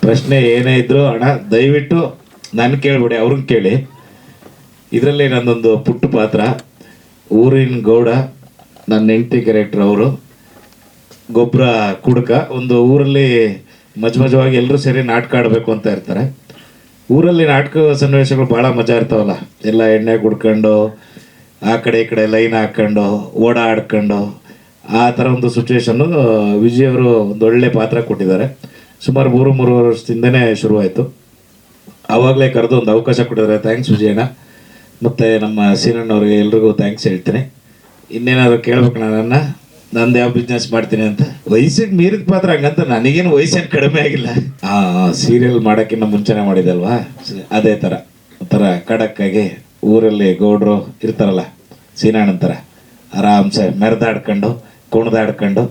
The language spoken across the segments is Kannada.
ಪ್ರಶ್ನೆ ಏನೇ ಇದ್ರು ಅಣ್ಣ ದಯವಿಟ್ಟು ನಾನು ಕೇಳ್ಬಿಡಿ, ಅವ್ರನ್ನ ಕೇಳಿ. ಇದರಲ್ಲಿ ನನ್ನೊಂದು ಪುಟ್ಟ ಪಾತ್ರ, ಊರಿನ ಗೌಡ, ನನ್ನ ಹೆಂಡತಿ ಕ್ಯಾರೆಕ್ಟರ್. ಅವರು ಗೊಬ್ಬರ ಕುಡ್ಕ. ಒಂದು ಊರಲ್ಲಿ ಮಜವಾಗಿ ಎಲ್ಲರೂ ಸೇರಿ ನಾಟಕ ಆಡಬೇಕು ಅಂತ ಇರ್ತಾರೆ. ಊರಲ್ಲಿ ನಾಟಕ ಸನ್ನಿವೇಶಗಳು ಭಾಳ ಮಜಾ ಇರ್ತಾವಲ್ಲ, ಎಲ್ಲ ಎಣ್ಣೆ ಕುಡ್ಕೊಂಡು ಆ ಕಡೆ ಈ ಕಡೆ ಲೈನ್ ಹಾಕ್ಕೊಂಡು ಓಡಾಡ್ಕೊಂಡು ಆ ಥರ ಒಂದು ಸಿಚುವೇಶನ್ನು ವಿಜಯ್ ಅವರು ಒಂದು ಒಳ್ಳೆ ಪಾತ್ರ ಕೊಟ್ಟಿದ್ದಾರೆ. ಸುಮಾರು 3 ವರ್ಷದಿಂದನೇ ಶುರುವಾಯಿತು. ಆವಾಗಲೇ ಕರೆದು ಒಂದು ಅವಕಾಶ ಕೊಟ್ಟಿದ್ದಾರೆ. ಥ್ಯಾಂಕ್ಸ್ ವಿಜಯಣ್ಣ. ಮತ್ತು ನಮ್ಮ ಸೀನಣ್ಣವ್ರಿಗೆ ಎಲ್ರಿಗೂ ಥ್ಯಾಂಕ್ಸ್ ಹೇಳ್ತೀನಿ. ಇನ್ನೇನಾದರೂ ಕೇಳ್ಬೇಕು ನಂದು ಯಾವ ಬಿಸ್ನೆಸ್ ಮಾಡ್ತೀನಿ ಅಂತ. ವಯಸ್ಸಿಗೆ ಮೀರಿದ ಪಾತ್ರ ಹಂಗಂತ ನನಗೇನು ವಯಸ್ಸೇನು ಕಡಿಮೆ ಆಗಿಲ್ಲ. ಸೀರಿಯಲ್ ಮಾಡೋಕ್ಕಿಂತ ಮುಂಚೆನೇ ಮಾಡಿದಲ್ವಾ, ಅದೇ ಥರ ಖಡಕ್ಕಾಗಿ ಊರಲ್ಲಿ ಗೌಡ್ರು ಇರ್ತಾರಲ್ಲ, ಸೀನಣ್ಣನ ಥರ ಆರಾಮ್ಸೆ ಮೆರೆದಾಡ್ಕೊಂಡು ಕುಣ್ದಾಡ್ಕೊಂಡು.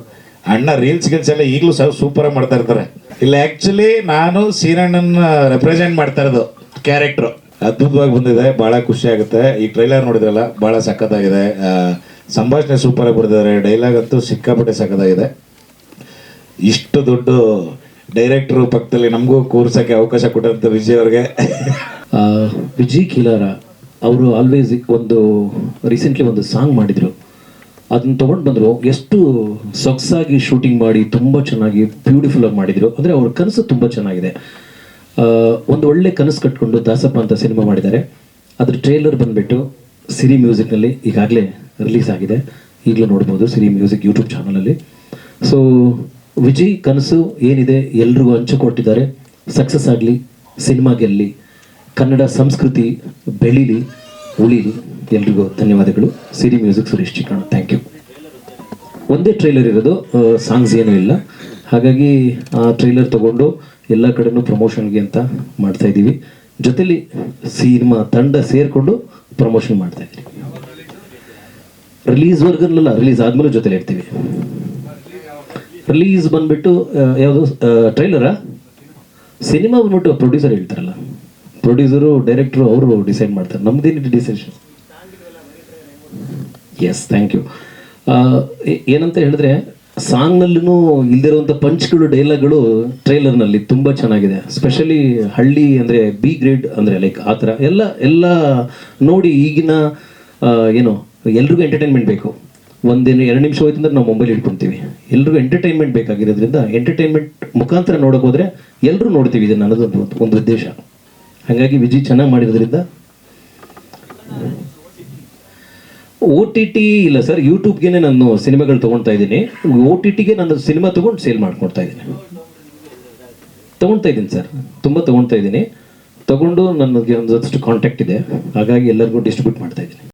ಅಣ್ಣ ರೀಲ್ಸ್ ಎಲ್ಲ ಈಗಲೂ ಸೂಪರಾಗಿ ಮಾಡ್ತಾ ಇರ್ತಾರೆ. ಇಲ್ಲ ಆ್ಯಕ್ಚುಲಿ ನಾನು ಸೀನಣ್ಣನ ರೆಪ್ರೆಸೆಂಟ್ ಮಾಡ್ತಾ ಇರೋದು ಕ್ಯಾರೆಕ್ಟ್ರು. ಅದ್ಭುತವಾಗಿ ಬಂದಿದೆ, ಭಾಳ ಖುಷಿ ಆಗುತ್ತೆ. ಈ ಟ್ರೈಲರ್ ನೋಡಿದ್ರಲ್ಲ, ಭಾಳ ಸಖತ್ತಾಗಿದೆ. ಸಂಭಾಷಣೆ ಸೂಪರಾಗಿ ಬರೆದಿದ್ದಾರೆ. ಡೈಲಾಗ್ ಅಂತೂ ಸಿಕ್ಕಾಪಟ್ಟೆ ಸಖತ್ತಾಗಿದೆ. ಇಷ್ಟು ದೊಡ್ಡ ಡೈರೆಕ್ಟ್ರು ಪಕ್ಕದಲ್ಲಿ ನಮಗೂ ಕೂರ್ಸೋಕ್ಕೆ ಅವಕಾಶ ಕೊಟ್ಟಂತ ವಿಜಯ್ ಅವ್ರಿಗೆ. ವಿಜಯ್ ಕಿಲಾರ ಅವರು ಆಲ್ವೇಸ್ ಒಂದು ರೀಸೆಂಟ್ಲಿ ಒಂದು ಸಾಂಗ್ ಮಾಡಿದರು, ಅದನ್ನು ತೊಗೊಂಡು ಬಂದರು. ಎಷ್ಟು ಸೊಗಸಾಗಿ ಶೂಟಿಂಗ್ ಮಾಡಿ ತುಂಬ ಚೆನ್ನಾಗಿ ಬ್ಯೂಟಿಫುಲ್ಲಾಗಿ ಮಾಡಿದರು. ಅಂದರೆ ಅವ್ರ ಕನಸು ತುಂಬ ಚೆನ್ನಾಗಿದೆ. ಒಂದು ಒಳ್ಳೆ ಕನಸು ಕಟ್ಕೊಂಡು ದಾಸಪ್ಪ ಅಂತ ಸಿನಿಮಾ ಮಾಡಿದ್ದಾರೆ. ಅದ್ರ ಟ್ರೇಲರ್ ಬಂದುಬಿಟ್ಟು ಸಿರಿ ಮ್ಯೂಸಿಕ್ನಲ್ಲಿ ಈಗಾಗಲೇ ರಿಲೀಸ್ ಆಗಿದೆ. ಈಗಲೂ ನೋಡ್ಬೋದು ಸಿರಿ ಮ್ಯೂಸಿಕ್ ಯೂಟ್ಯೂಬ್ ಚಾನಲಲ್ಲಿ. ಸೊ ವಿಜಯ್ ಕನಸು ಏನಿದೆ ಎಲ್ರಿಗೂ ಹಂಚಿಕೊಟ್ಟಿದ್ದಾರೆ. ಸಕ್ಸಸ್ ಆಗಲಿ, ಸಿನಿಮಾ ಗೆಲ್ಲಿ, ಕನ್ನಡ ಸಂಸ್ಕೃತಿ ಬೆಳೀಲಿ, ಉಳೀಲಿ. ಎಲ್ರಿಗೂ ಧನ್ಯವಾದಗಳು. Siri music, Suresh Chikkanna. Thank you. ಒಂದೇ ಟ್ರೈಲರ್ ಇರೋದು, ಸಾಂಗ್ಸ್ ಏನೂ ಇಲ್ಲ. ಹಾಗಾಗಿ ಆ ಟ್ರೈಲರ್ ತೊಗೊಂಡು ಎಲ್ಲ ಕಡೆನೂ ಪ್ರಮೋಷನ್ಗೆ ಅಂತ ಮಾಡ್ತಾಯಿದ್ದೀವಿ. ಜೊತೆಲಿ ಸಿನಿಮಾ ತಂಡ ಸೇರಿಕೊಂಡು ಪ್ರಮೋಷನ್ ಮಾಡ್ತಾಯಿದ್ದೀವಿ. ರಿಲೀಸ್ವರೆಗಲ್ಲ, ರಿಲೀಸ್ ಆದಮೇಲೆ ಜೊತೆಲಿ ಇರ್ತೀವಿ. ರಿಲೀಸ್ ಬಂದುಬಿಟ್ಟು ಯಾವುದು ಟ್ರೈಲರಾ, ಸಿನಿಮಾ ಬಂದ್ಬಿಟ್ಟು ಪ್ರೊಡ್ಯೂಸರ್ ಹೇಳ್ತಾರಲ್ಲ, ಪ್ರೊಡ್ಯೂಸರು ಡೈರೆಕ್ಟ್ರು ಅವರು ಡಿಸೈಡ್ ಮಾಡ್ತಾರೆ. ನಮ್ದೇನಿದೆ ಡಿಸಿಷನ್. Yes, thank you. ಏನಂತ ಹೇಳಿದ್ರೆ, ಸಾಂಗ್ನಲ್ಲೂ ಇಲ್ದಿರೋಂಥ ಪಂಚ್ಗಳು, ಡೈಲಾಗ್ಗಳು ಟ್ರೈಲರ್ನಲ್ಲಿ ತುಂಬ ಚೆನ್ನಾಗಿದೆ. ಸ್ಪೆಷಲಿ ಹಳ್ಳಿ ಅಂದರೆ ಬಿ ಗ್ರೇಡ್ ಅಂದರೆ ಲೈಕ್ ಆ ಥರ ಎಲ್ಲ ನೋಡಿ. ಈಗಿನ ಏನು ಎಲ್ರಿಗೂ ಎಂಟರ್ಟೈನ್ಮೆಂಟ್ ಬೇಕು. 1-2 ನಿಮಿಷ ಹೋಯ್ತಂದ್ರೆ ನಾವು ಮೊಬೈಲ್ ಇಟ್ಕೊತೀವಿ. ಎಲ್ರಿಗೂ ಎಂಟರ್ಟೈನ್ಮೆಂಟ್ ಬೇಕಾಗಿರೋದ್ರಿಂದ ಎಂಟರ್ಟೈನ್ಮೆಂಟ್ ಮುಖಾಂತರ ನೋಡೋಕೆ ಹೋದರೆ ಎಲ್ಲರೂ ನೋಡ್ತೀವಿ. ಇದನ್ನು ಅನ್ನೋದು ಒಂದು ಉದ್ದೇಶ. ಹಾಗಾಗಿ ವಿಜಯ್ ಚೆನ್ನಾಗಿ ಮಾಡಿರೋದ್ರಿಂದ OTT ಇಲ್ಲ ಸರ್, ಯೂಟ್ಯೂಬ್ಗೆ ನಾನು ಸಿನಿಮಾಗಳು ತೊಗೊಳ್ತಾ ಇದ್ದೀನಿ. OTTಗೆ ನಾನು ಸಿನಿಮಾ ತೊಗೊಂಡು ಸೇಲ್ ಮಾಡ್ಕೊಡ್ತಾ ಇದ್ದೀನಿ ಸರ್. ತುಂಬ ತೊಗೊಳ್ತಾ ಇದ್ದೀನಿ. ತೊಗೊಂಡು ನನಗೆ ಒಂದಷ್ಟು ಕಾಂಟ್ಯಾಕ್ಟ್ ಇದೆ. ಹಾಗಾಗಿ ಎಲ್ಲರಿಗೂ ಡಿಸ್ಟ್ರಿಬ್ಯೂಟ್ ಮಾಡ್ತಾ ಇದ್ದೀನಿ.